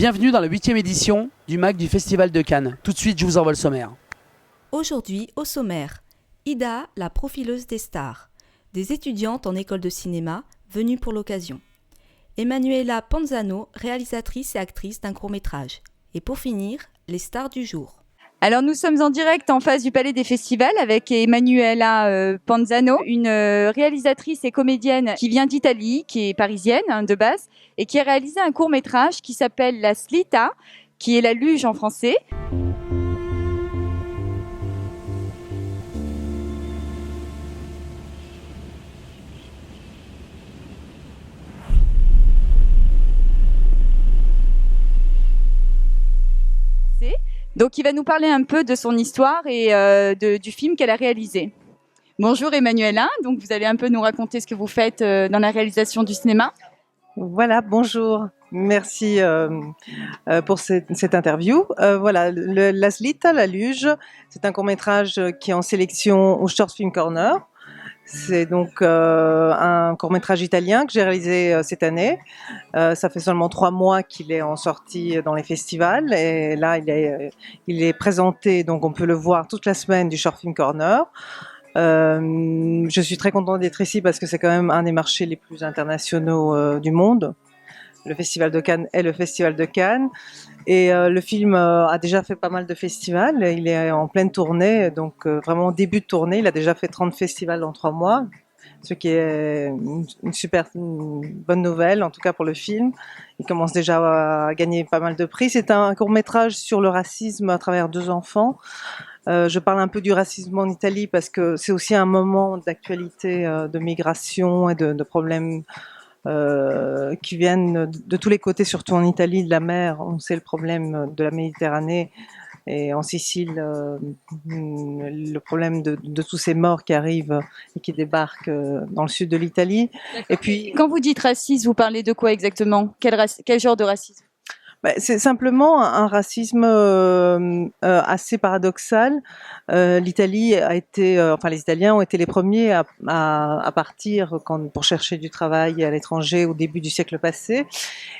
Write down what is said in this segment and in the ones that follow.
Bienvenue dans la 8e édition du MAC du Festival de Cannes. Tout de suite, je vous envoie le sommaire. Aujourd'hui, au sommaire, Ida, la profileuse des stars. Des étudiantes en école de cinéma venues pour l'occasion. Emanuela Panzano, réalisatrice et actrice d'un court-métrage. Et pour finir, les stars du jour. Alors nous sommes en direct en face du Palais des Festivals avec Emanuela Panzano, une réalisatrice et comédienne qui vient d'Italie, qui est parisienne de base, et qui a réalisé un court-métrage qui s'appelle La Slitta, qui est la luge en français. Donc, il va nous parler un peu de son histoire et du film qu'elle a réalisé. Bonjour Emanuela, donc vous allez un peu nous raconter ce que vous faites dans la réalisation du cinéma. Voilà, bonjour. Merci pour cette interview. Voilà, La Slitta, la luge, c'est un court-métrage qui est en sélection au Short Film Corner. C'est donc un court-métrage italien que j'ai réalisé cette année. Ça fait seulement 3 mois qu'il est en sortie dans les festivals et là il est présenté, donc on peut le voir toute la semaine du Short Film Corner. Je suis très contente d'être ici parce que c'est quand même un des marchés les plus internationaux du monde. Le Festival de Cannes est le Festival de Cannes. Et le film a déjà fait pas mal de festivals. Il est en pleine tournée, donc vraiment au début de tournée. Il a déjà fait 30 festivals en 3 mois, ce qui est une bonne nouvelle, en tout cas pour le film. Il commence déjà à gagner pas mal de prix. C'est un court-métrage sur le racisme à travers 2 enfants. Je parle un peu du racisme en Italie parce que c'est aussi un moment d'actualité, de migration et de problèmes qui viennent de tous les côtés, surtout en Italie, de la mer. On sait le problème de la Méditerranée et en Sicile, le problème de tous ces morts qui arrivent et qui débarquent dans le sud de l'Italie. Et puis, quand vous dites racisme, vous parlez de quoi exactement ? Quel genre de racisme ? C'est simplement un racisme assez paradoxal. L'Italie a été, les Italiens ont été les premiers à partir pour chercher du travail à l'étranger au début du siècle passé.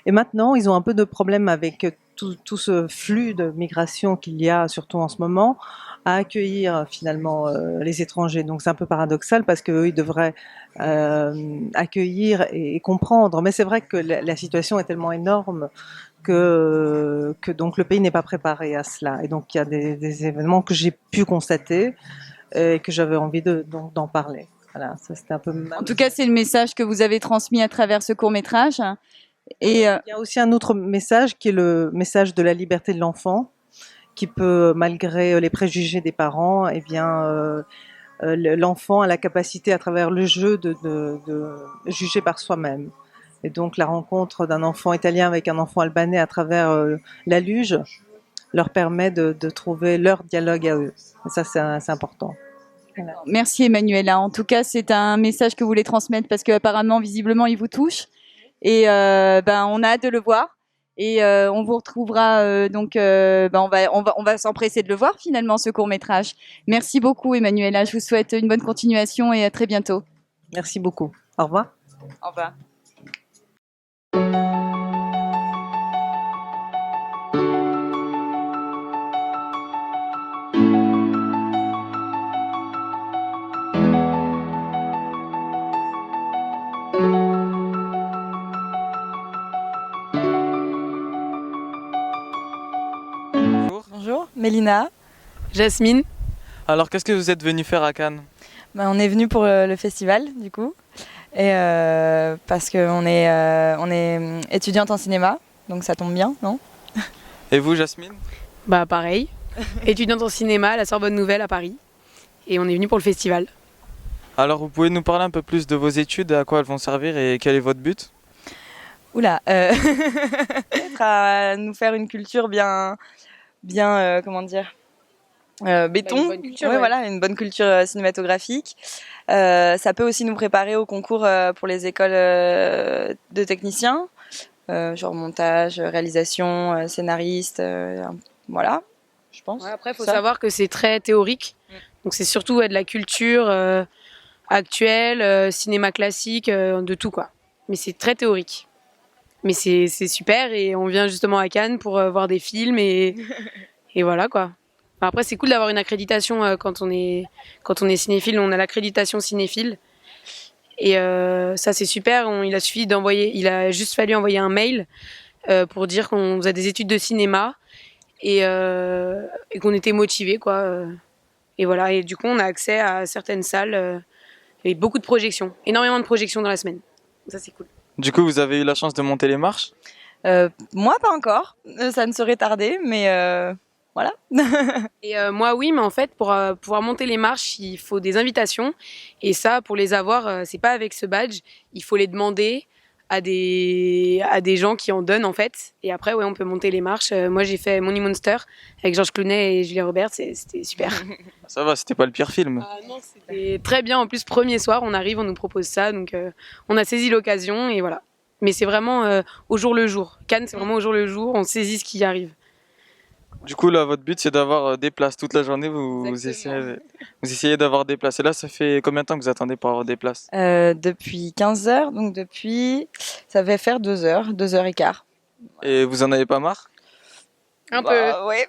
Et maintenant, ils ont un peu de problème avec tout ce flux de migration qu'il y a, surtout en ce moment, à accueillir finalement les étrangers. Donc c'est un peu paradoxal parce qu'eux, ils devraient accueillir et comprendre. Mais c'est vrai que la situation est tellement énorme que donc le pays n'est pas préparé à cela. Et donc il y a des événements que j'ai pu constater et que j'avais envie d'en parler. Voilà, ça c'était un peu. En tout cas, c'est le message que vous avez transmis à travers ce court-métrage. Et il y a aussi un autre message qui est le message de la liberté de l'enfant, qui peut, malgré les préjugés des parents, l'enfant a la capacité à travers le jeu de juger par soi-même. Et donc la rencontre d'un enfant italien avec un enfant albanais à travers la luge leur permet de trouver leur dialogue à eux. Et ça, c'est important. Voilà. Merci Emanuela. En tout cas, c'est un message que vous voulez transmettre parce qu'apparemment, visiblement, il vous touche. Et on a hâte de le voir. Et on vous retrouvera on va s'empresser de le voir finalement, ce court-métrage. Merci beaucoup Emanuela. Je vous souhaite une bonne continuation et à très bientôt. Merci beaucoup. Au revoir. Au revoir. Bonjour, Mélina. Jasmine. Alors, qu'est-ce que vous êtes venu faire à Cannes ? On est venu pour le festival, du coup, et parce qu'on est étudiante en cinéma, donc ça tombe bien, non ? Et vous, Jasmine ? Pareil, étudiante en cinéma à la Sorbonne Nouvelle à Paris, et on est venu pour le festival. Alors, vous pouvez nous parler un peu plus de vos études, à quoi elles vont servir et quel est votre but ? Oula, peut-être à nous faire une culture bien comment dire, béton, une bonne culture, ouais, voilà, une bonne culture cinématographique. Ça peut aussi nous préparer au concours pour les écoles de techniciens, genre montage, réalisation, scénariste, voilà, je pense. Ouais, après, il faut savoir que c'est très théorique, donc c'est surtout de la culture actuelle, cinéma classique, de tout quoi. Mais c'est très théorique. Mais c'est super et on vient justement à Cannes pour voir des films et voilà quoi. Enfin, après, c'est cool d'avoir une accréditation quand on est cinéphile. On a l'accréditation cinéphile. Et ça, c'est super. Il a juste fallu envoyer un mail pour dire qu'on faisait des études de cinéma et qu'on était motivés, quoi. Et voilà. Et du coup, on a accès à certaines salles et beaucoup de projections. Énormément de projections dans la semaine. Ça, c'est cool. Du coup, vous avez eu la chance de monter les marches? Moi, pas encore. Ça ne serait tardé, mais voilà. Et moi, oui, mais en fait, pour pouvoir monter les marches, il faut des invitations. Et ça, pour les avoir, c'est pas avec ce badge. Il faut les demander à des gens qui en donnent, en fait. Et après, ouais, on peut monter les marches. Moi, j'ai fait Money Monster avec Georges Clooney et Julia Roberts. C'était super. Ça va, c'était pas le pire film. Ah non, c'était très bien. En plus, premier soir, on arrive, on nous propose ça. Donc, on a saisi l'occasion et voilà. Mais c'est vraiment au jour le jour. Cannes, c'est vraiment au jour le jour. On saisit ce qui arrive. Du coup, là, votre but, c'est d'avoir des places toute la journée. Vous essayez d'avoir des places. Et là, ça fait combien de temps que vous attendez pour avoir des places? Depuis 15 heures, donc ça va faire 2 heures, 2 heures et quart. Et vous en avez pas marre? Un peu. Ouais,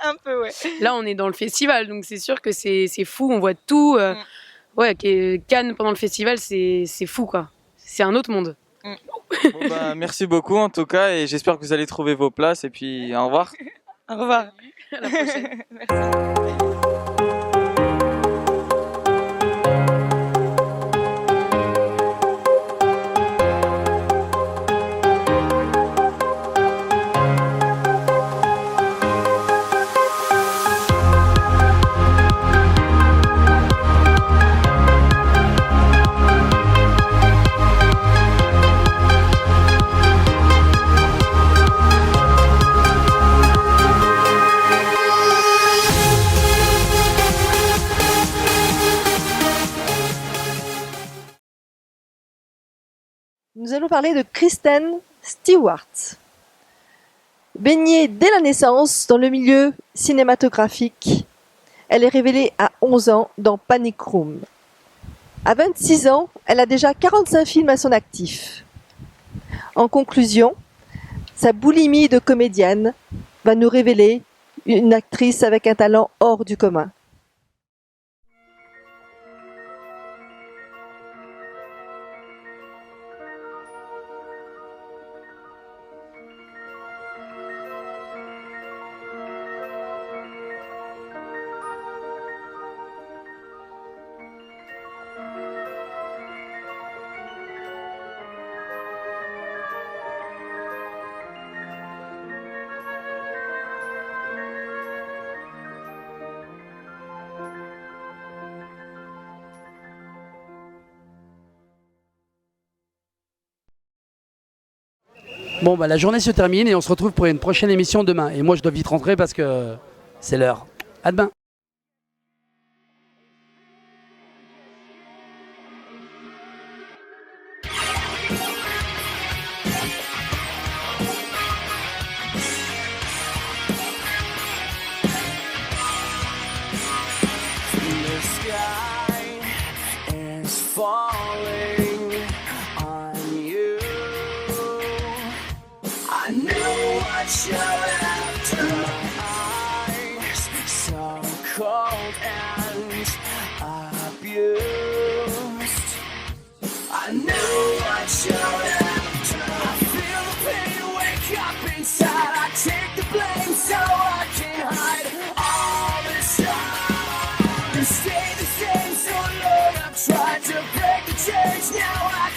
un peu, ouais. Là, on est dans le festival, donc c'est sûr que c'est fou. On voit tout. Ouais, Cannes pendant le festival, c'est fou, quoi. C'est un autre monde. Bon, bah, merci beaucoup en tout cas, et j'espère que vous allez trouver vos places. Et puis, au revoir. Au revoir. À la prochaine. Nous allons parler de Kristen Stewart. Baignée dès la naissance dans le milieu cinématographique, elle est révélée à 11 ans dans Panic Room. À 26 ans, elle a déjà 45 films à son actif. En conclusion, sa boulimie de comédienne va nous révéler une actrice avec un talent hors du commun. Bon, bah, la journée se termine et on se retrouve pour une prochaine émission demain. Et moi, je dois vite rentrer parce que c'est l'heure. À demain. You're after my eyes, so cold and abused. I know what you're after. I feel the pain wake up inside. I take the blame so I can hide all this time. You stay the same so long. I've tried to break the chains, now I